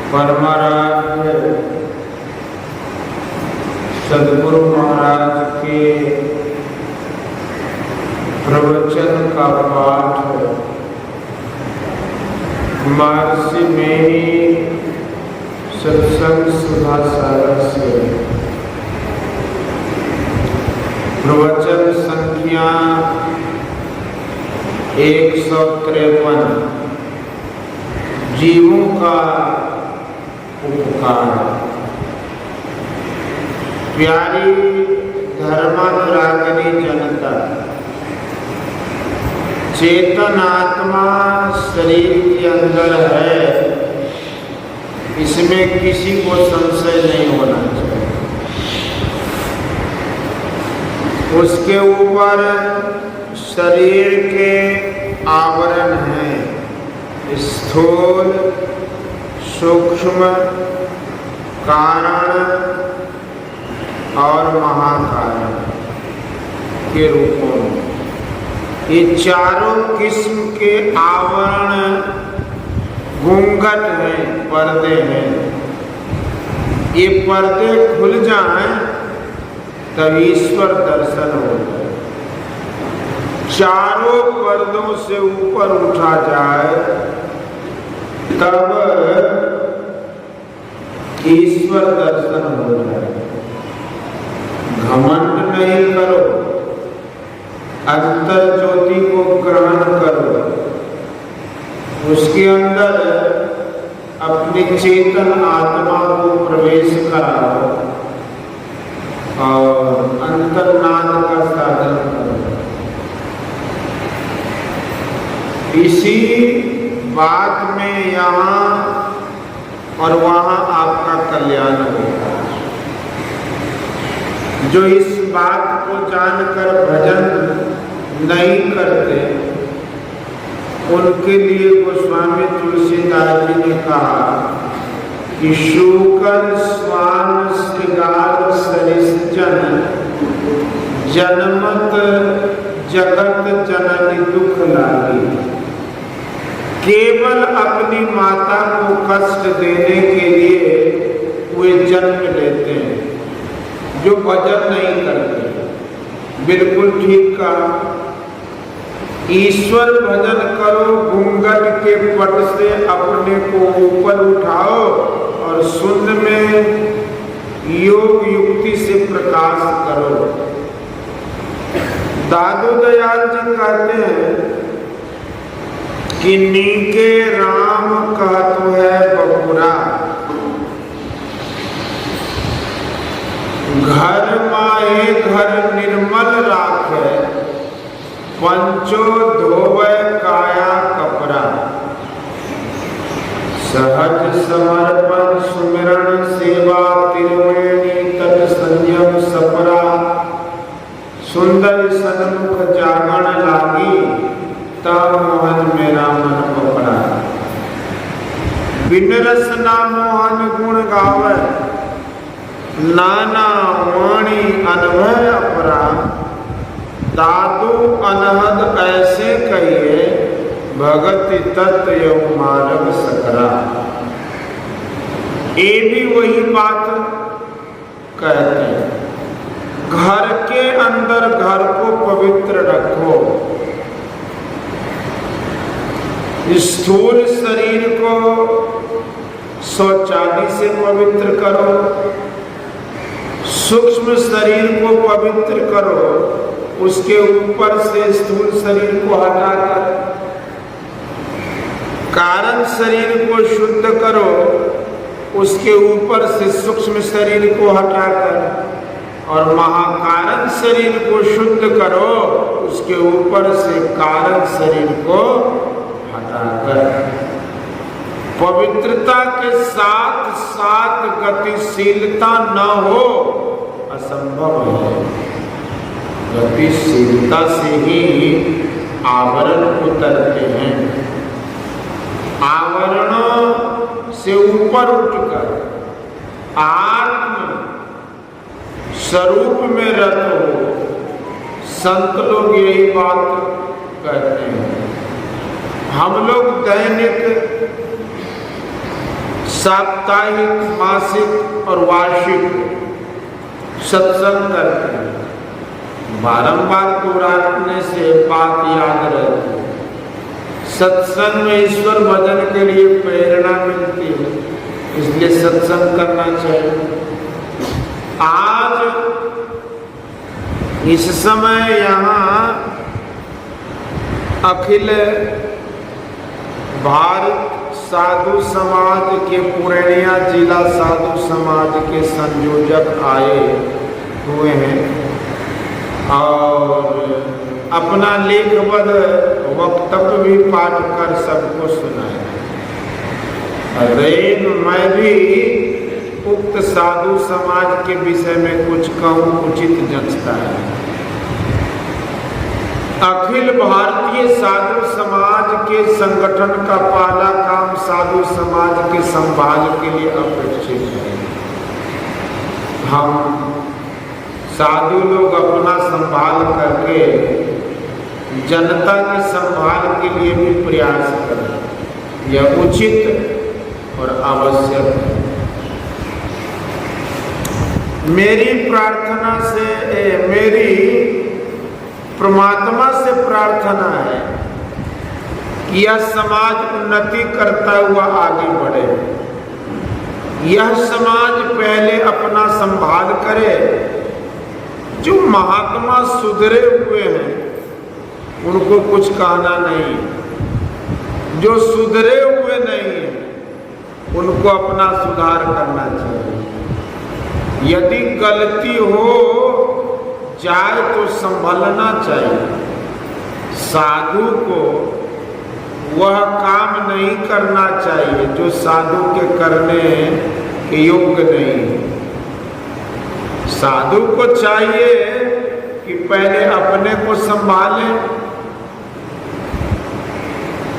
परमाराध्य सद्गुरु महाराज के प्रवचन का पाठ महर्षि मेरी सत्संग सुधा सागर से प्रवचन संख्या 153 जीवों का उपकार। प्यारी धर्मानुरागिनी जनता, चेतन आत्मा शरीर के अंदर है, इसमें किसी को संशय नहीं होना चाहिए। उसके ऊपर शरीर के आवरण हैं, स्थूल सूक्ष्म कारण और महाकारण के रूपों में। ये चारों किस्म के आवरण घूंघट हैं, पर्दे हैं। ये पर्दे खुल जाएं तब ईश्वर दर्शन हो जाए। चारों पर्दों से ऊपर उठा जाए तब ईश्वर दर्शन हो जाए। घमंड नहीं करो, अंतर ज्योति को ग्रहण करो, उसके अंदर अपनी चेतन आत्मा को प्रवेश कराओ और अंतर्नाद का साधन करो। इसी बात में यहाँ और वहाँ आपका कल्याण होगा। जो इस बात को जानकर भजन नहीं करते, उनके लिए गोस्वामी तुलसीदास जी ने कहा कि शूकर स्वान श्रृंगार सरिस जन जनमत जगत जननी दुख लागी। केवल अपनी माता को कष्ट देने के लिए वे जन्म लेते हैं, जो भजन नहीं करते। बिल्कुल ठीक कहा। ईश्वर भजन करो, घूंघट के पट से अपने को ऊपर उठाओ और शून्य में योग युक्ति से प्रकाश करो। दादू दयाल जी कहते हैं कि नीके राम कहत है बबुरा, घर माए घर निर्मल राखे, पंचो धोवे काया कपड़ा। सहज समर्पण सुमिरन सेवा तिरुवेणी तट संयम सपरा। सुंदर सन्मुख जागण लागी, तब मोहन मेरा मन पपड़ा। बिन रस ना मोहन गुण गावे, नाना वाणी अनभय अपरा। दादू अनहद ऐसे कहिए, भगति तत्व योग मार्ग सकरा। ये भी वही बात कहते हैं। घर के अंदर घर को पवित्र रखो, स्थूल शरीर को शौचालय से पवित्र करो, सूक्ष्म शरीर को पवित्र करो, उसके ऊपर से स्थूल शरीर को हटाकर कारण शरीर को शुद्ध करो, उसके ऊपर से सूक्ष्म शरीर को हटाकर और महाकारण शरीर को शुद्ध करो, उसके ऊपर से कारण शरीर को हटाकर। पवित्रता के साथ साथ गतिशीलता न हो असंभव है। गतिशीलता से ही आवरण उतरते हैं। आवरणों से ऊपर उठकर आत्म स्वरूप में रत हो। संत लोग यही बात कहते हैं। हम लोग दैनिक साप्ताहिक, मासिक और वार्षिक सत्संग करते हैं। बारंबार दोहराने से बात याद रहती है। सत्संग में ईश्वर भजन के लिए प्रेरणा मिलती है, इसलिए सत्संग करना चाहिए। आज इस समय यहाँ अखिल भारत साधु समाज के पूर्णिया जिला साधु समाज के संयोजक आए हुए हैं और अपना लेखबद्ध वक्तव्य भी पाठ कर सबको सुनाया। मैं भी उक्त साधु समाज के विषय में कुछ कहूँ उचित जचता है। अखिल भारतीय साधु समाज के संगठन का पहला काम साधु समाज के संभाल के लिए अपेक्षित है। हम साधु लोग अपना संभाल करके जनता की संभाल के लिए भी प्रयास करें, यह उचित और आवश्यक है। मेरी प्रार्थना से मेरी परमात्मा से प्रार्थना है कि यह समाज उन्नति करता हुआ आगे बढ़े। यह समाज पहले अपना संभाल करे। जो महात्मा सुधरे हुए हैं उनको कुछ कहना नहीं, जो सुधरे हुए नहीं हैं उनको अपना सुधार करना चाहिए। यदि गलती हो जाए तो संभलना चाहिए। साधु को वह काम नहीं करना चाहिए जो साधु के करने के योग्य नहीं है। साधु को चाहिए कि पहले अपने को संभाले,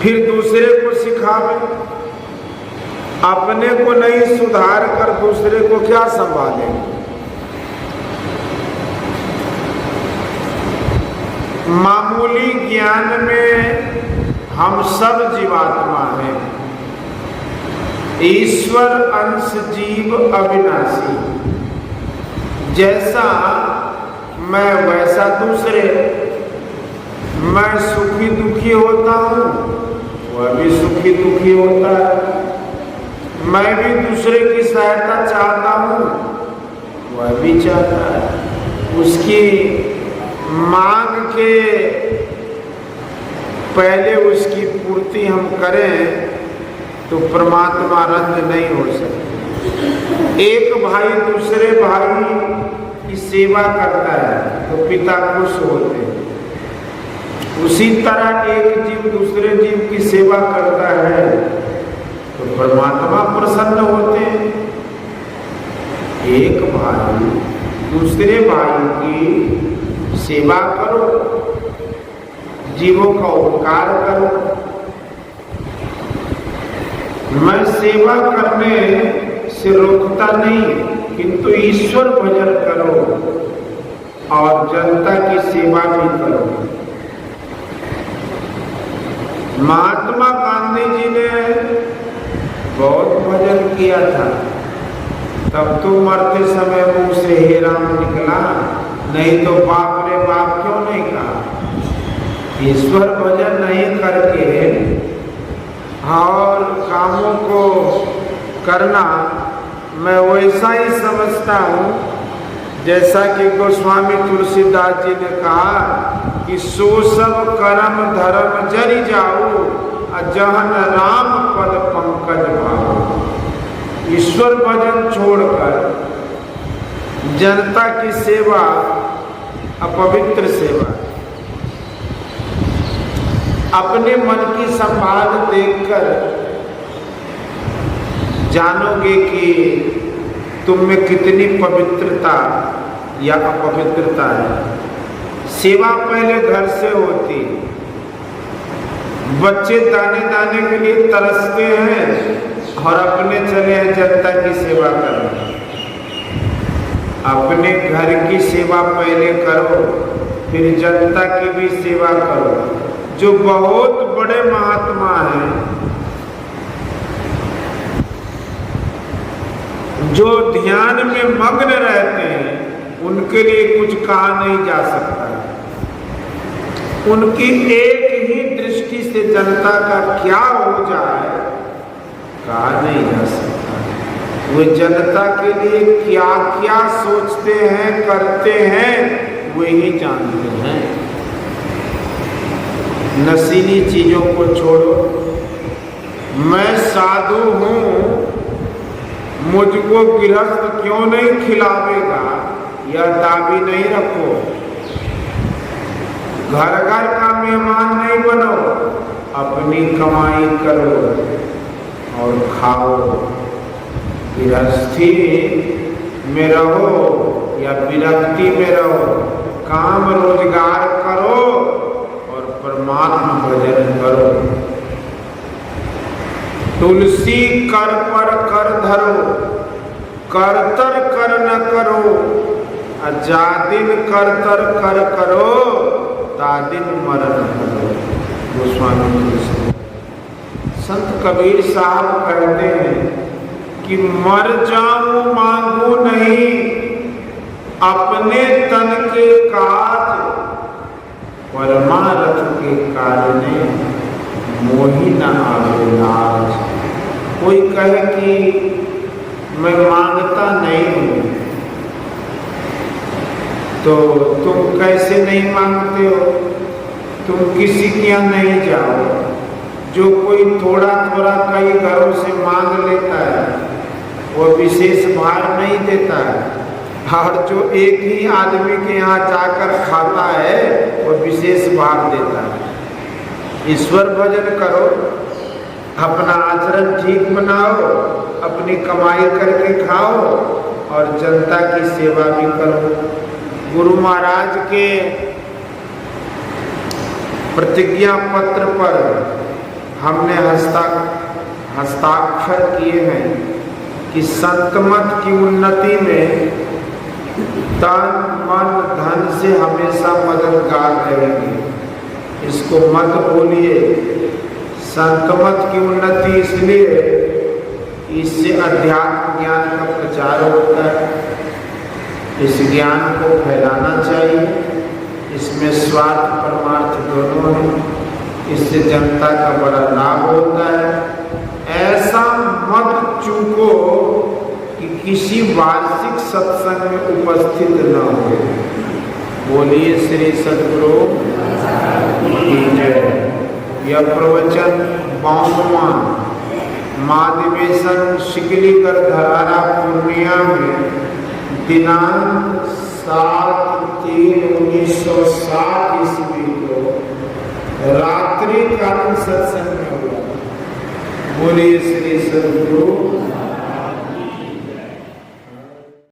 फिर दूसरे को सिखावे। अपने को नहीं सुधार कर दूसरे को क्या संभालेंगे। मामूली ज्ञान में हम सब जीवात्मा हैं। ईश्वर अंश जीव अविनाशी। जैसा मैं वैसा दूसरे। मैं सुखी दुखी होता हूँ, वह भी सुखी दुखी होता है। मैं भी दूसरे की सहायता चाहता हूँ, वह भी चाहता है। उसकी मांग के पहले उसकी पूर्ति हम करें तो परमात्मा रद्द नहीं हो सकती। एक भाई दूसरे भाई की सेवा करता है तो पिता खुश होते हैं। उसी तरह एक जीव दूसरे जीव की सेवा करता है तो परमात्मा प्रसन्न होते हैं। एक भाई दूसरे भाई की सेवा करो, जीवों का उपकार करो। मैं सेवा करने से रोकता नहीं, किंतु ईश्वर भजन करो और जनता की सेवा भी करो। महात्मा गांधी जी ने बहुत भजन किया था, तब तो मरते समय मुंह से हे राम निकला, नहीं तो बाप रे बाप क्यों नहीं कहा। ईश्वर भजन नहीं करके और कामों को करना मैं वैसा ही समझता हूँ जैसा कि गोस्वामी तुलसीदास जी ने कहा कि सो सब कर्म धर्म जरि जाओ जहन राम पद पंकज भाओ। ईश्वर भजन छोड़कर जनता की सेवा अपवित्र सेवा। अपने मन की संभाल देखकर जानोगे कि तुम में कितनी पवित्रता या अपवित्रता है। सेवा पहले घर से होती। बच्चे दाने दाने के लिए तरसते हैं और अपने चले हैं जनता की सेवा करने। अपने घर की सेवा पहले करो, फिर जनता की भी सेवा करो। जो बहुत बड़े महात्मा हैं जो ध्यान में मग्न रहते हैं उनके लिए कुछ कहा नहीं जा सकता है। उनकी एक ही दृष्टि से जनता का क्या हो जाए कहा नहीं जा सकता। वे जनता के लिए क्या क्या सोचते हैं करते हैं वे ही जानते हैं। नशीली चीजों को छोड़ो, मैं साधु हूं मुझको गृहस्थ क्यों नहीं खिलावेगा यह दाबी नहीं रखो। घर घर का मेहमान नहीं बनो, अपनी कमाई करो और खाओ। गृहस्थी में रहो या विरक्ति में रहो, काम रोजगार करो और परमात्मा भजन करो। तुलसी कर पर कर धरो, करतर कर न करो, जादिन करतर कर करो, तादिन मरण करो। गोस्वामी तुलसी संत कबीर साहब कहते हैं कि मर जाऊं मांगू नहीं, अपने तन के काज परमारथ के कारणे मोहि न आवे लाज। कोई कहे कि मैं मांगता नहीं हूं, तो तुम कैसे नहीं मांगते हो? तुम किसी के यहाँ नहीं जाओ। जो कोई थोड़ा थोड़ा कई घरों से मांग लेता है वो विशेष भार नहीं देता है, और जो एक ही आदमी के यहाँ जाकर खाता है वो विशेष भार देता है। ईश्वर भजन करो, अपना आचरण ठीक बनाओ, अपनी कमाई करके खाओ और जनता की सेवा भी करो। गुरु महाराज के प्रतिज्ञा पत्र पर हमने हस्ताक्षर किए हैं कि संत मत की उन्नति में तन मन धन से हमेशा मददगार रहेंगे। इसको मत भूलिए। संत मत की उन्नति इसलिए इससे अध्यात्म ज्ञान का प्रचार होता है। इस ज्ञान को फैलाना चाहिए। इसमें स्वार्थ परमार्थ दोनों हैं। इससे जनता का बड़ा लाभ होता है। ऐसा मत चूको कि किसी वार्षिक सत्संग में उपस्थित न हो। बोलिए श्री सद्गुरु की जय। यह प्रवचन 52वां महाधिवेशन शिकलीगढ़ धरारा पूर्णिया में दिनांक 7/3/1960 ईस्वी को रात्रि कालीन सत्संग में हुआ। बोलिए श्री सद्गुरु